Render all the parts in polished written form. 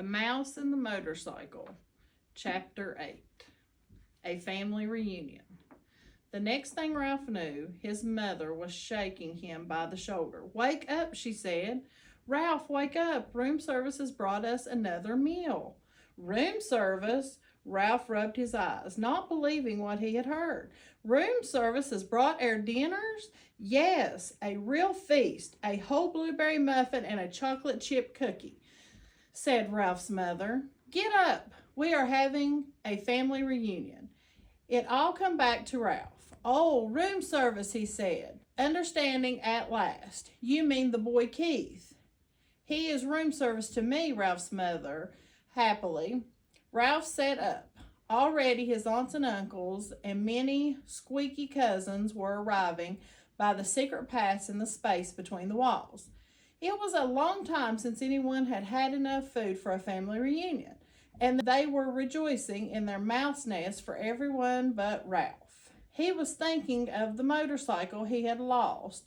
The Mouse and the Motorcycle, Chapter 8, A Family Reunion. The next thing Ralph knew, his mother was shaking him by the shoulder. "Wake up," she said. "Ralph, wake up. Room service has brought us another meal." Room service? Ralph rubbed his eyes, not believing what he had heard. "Room service has brought our dinners?" "Yes, a real feast, a whole blueberry muffin and a chocolate chip cookie," said Ralph's mother. "Get up. We are having a family reunion." It all come back to Ralph. "Oh, room service," he said, understanding at last. "You mean the boy Keith." "He is room service to me," Ralph's mother happily. Ralph sat up. Already his aunts and uncles and many squeaky cousins were arriving by the secret paths in the space between the walls. It was a long time since anyone had had enough food for a family reunion, and they were rejoicing in their mouse nest for everyone but Ralph. He was thinking of the motorcycle he had lost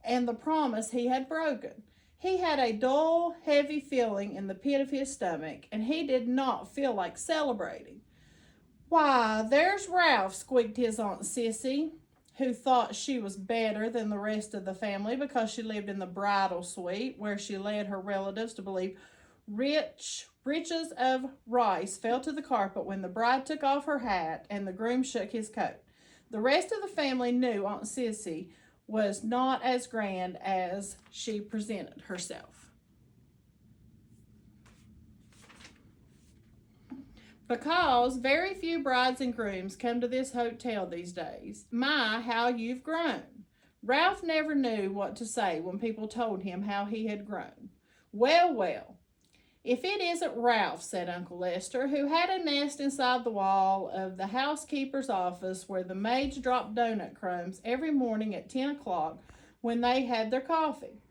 and the promise he had broken. He had a dull, heavy feeling in the pit of his stomach, and he did not feel like celebrating. "Why, there's Ralph," squeaked his Aunt Sissy, who thought she was better than the rest of the family because she lived in the bridal suite, where she led her relatives to believe riches of rice fell to the carpet when the bride took off her hat and the groom shook his coat. The rest of the family knew Aunt Sissy was not as grand as she presented herself, because very few brides and grooms come to this hotel these days. My, how you've grown. Ralph never knew what to say when people told him how he had grown. "Well, well, if it isn't Ralph," said Uncle Lester, who had a nest inside the wall of the housekeeper's office where the maids dropped donut crumbs every morning at 10 o'clock when they had their coffee.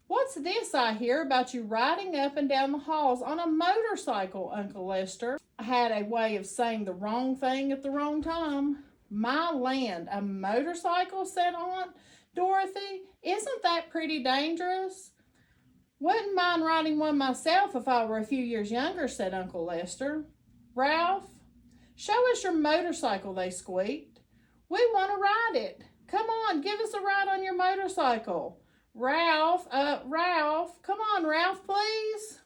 "What's this I hear about you riding up and down the halls on a motorcycle?" Uncle Lester had a way of saying the wrong thing at the wrong time. "My land, a motorcycle?" said Aunt Dorothy. "Isn't that pretty dangerous?" "Wouldn't mind riding one myself if I were a few years younger," said Uncle Lester. "Ralph, show us your motorcycle," they squeaked. "We want to ride it. Come on, give us a ride on your motorcycle." Ralph, come on, Ralph, please."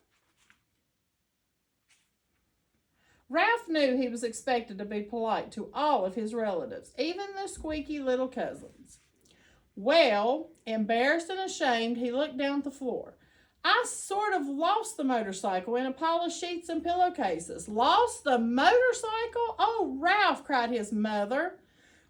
Ralph knew he was expected to be polite to all of his relatives, even the squeaky little cousins. Well, embarrassed and ashamed, he looked down at the floor. "I sort of lost the motorcycle in a pile of sheets and pillowcases." "Lost the motorcycle? Oh, Ralph," cried his mother.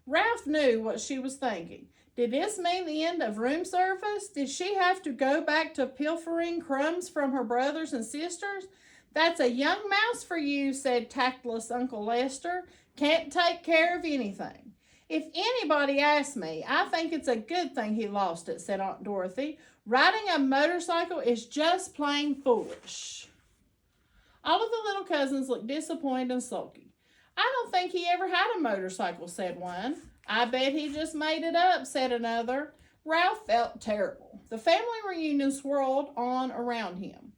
Ralph knew what she was thinking. Did this mean the end of room service? Did she have to go back to pilfering crumbs from her brothers and sisters? "That's a young mouse for you," said tactless Uncle Lester. "Can't take care of anything." "If anybody asks me, I think it's a good thing he lost it," said Aunt Dorothy. "Riding a motorcycle is just plain foolish." All of the little cousins looked disappointed and sulky. "I don't think he ever had a motorcycle," said one. "I bet he just made it up," said another. Ralph felt terrible. The family reunion swirled on around him.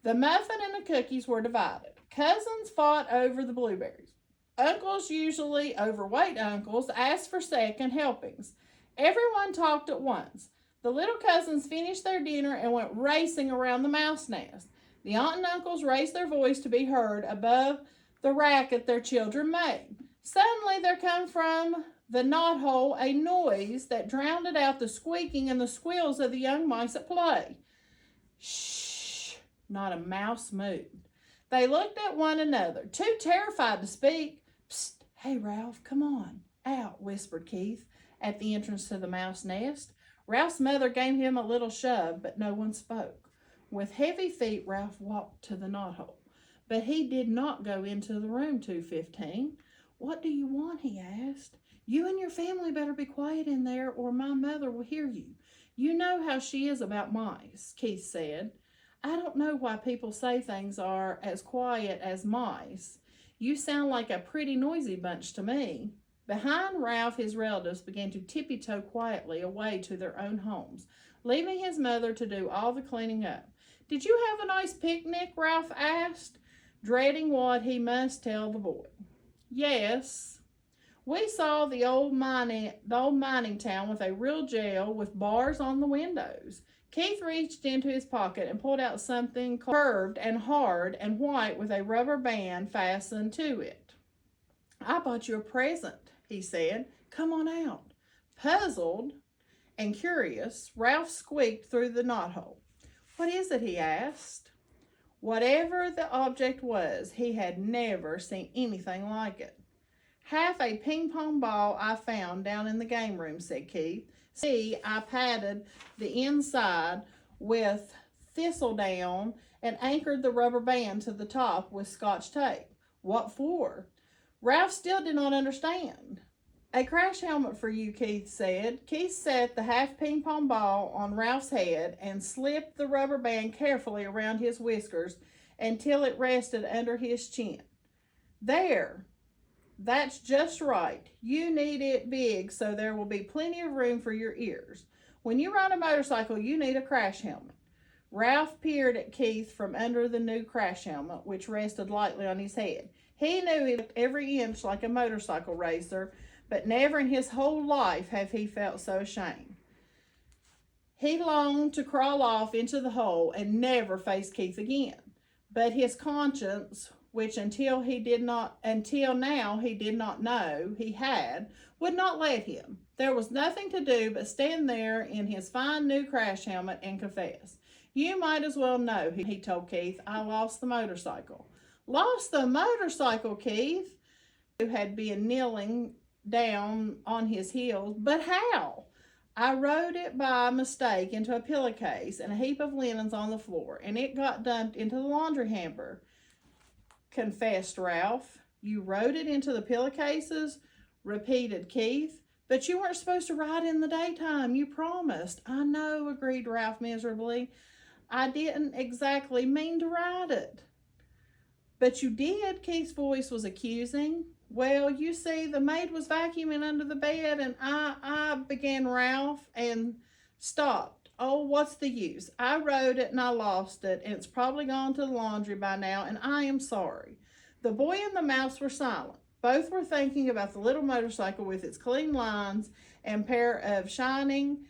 The muffin and the cookies were divided. Cousins fought over the blueberries. Uncles, usually overweight uncles, asked for second helpings. Everyone talked at once. The little cousins finished their dinner and went racing around the mouse nest. The aunt and uncles raised their voice to be heard above the racket their children made. Suddenly there came from the knothole a noise that drowned out the squeaking and the squeals of the young mice at play. Shh! Not a mouse moved. They looked at one another, too terrified to speak. "Psst! Hey, Ralph, come on out," whispered Keith at the entrance to the mouse nest. Ralph's mother gave him a little shove, but no one spoke. With heavy feet, Ralph walked to the knothole, but he did not go into the room 215. "What do you want?" he asked. "You and your family better be quiet in there, or my mother will hear you. You know how she is about mice," Keith said. "I don't know why people say things are as quiet as mice. You sound like a pretty noisy bunch to me." Behind Ralph, his relatives began to tippy-toe quietly away to their own homes, leaving his mother to do all the cleaning up. "Did you have a nice picnic?" Ralph asked, dreading what he must tell the boy. "Yes. We saw the old mining town with a real jail with bars on the windows." Keith reached into his pocket and pulled out something curved and hard and white with a rubber band fastened to it. "I bought you a present," he said. "Come on out." Puzzled and curious, Ralph squeaked through the knothole. "What is it?" he asked. Whatever the object was, he had never seen anything like it. "Half a ping-pong ball I found down in the game room," said Keith. "See, I padded the inside with thistledown and anchored the rubber band to the top with Scotch tape." "What for?" Ralph still did not understand. "A crash helmet for you," Keith said. Keith set the half ping-pong ball on Ralph's head and slipped the rubber band carefully around his whiskers until it rested under his chin. "There. That's just right. You need it big so there will be plenty of room for your ears. When you ride a motorcycle, you need a crash helmet." Ralph peered at Keith from under the new crash helmet, which rested lightly on his head. He knew he looked every inch like a motorcycle racer, but never in his whole life had he felt so ashamed. He longed to crawl off into the hole and never face Keith again. But his conscience, which until now he did not know he had, would not let him. There was nothing to do but stand there in his fine new crash helmet and confess. "You might as well know," he told Keith. "I lost the motorcycle." "Lost the motorcycle?" Keith, who had been kneeling down on his heels. "But how?" "I rode it by mistake into a pillowcase and a heap of linens on the floor, and it got dumped into the laundry hamper," confessed Ralph. "You rode it into the pillowcases?" repeated Keith. "But you weren't supposed to ride in the daytime. You promised." "I know," agreed Ralph miserably. "I didn't exactly mean to ride it." "But you did," Keith's voice was accusing. "Well, you see, the maid was vacuuming under the bed and I began Ralph and stopped. Oh, what's the use? I rode it and I lost it, and it's probably gone to the laundry by now, and I am sorry." The boy and the mouse were silent. Both were thinking about the little motorcycle with its clean lines and pair of shining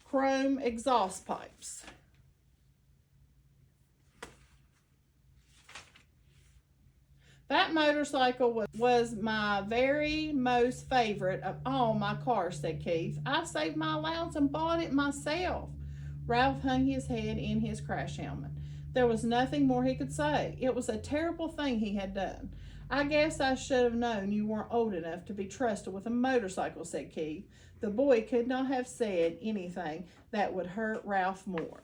chrome exhaust pipes. "That motorcycle was my very most favorite of all my cars," said Keith. "I saved my allowance and bought it myself." Ralph hung his head in his crash helmet. There was nothing more he could say. It was a terrible thing he had done. "I guess I should have known you weren't old enough to be trusted with a motorcycle," said Keith. The boy could not have said anything that would hurt Ralph more.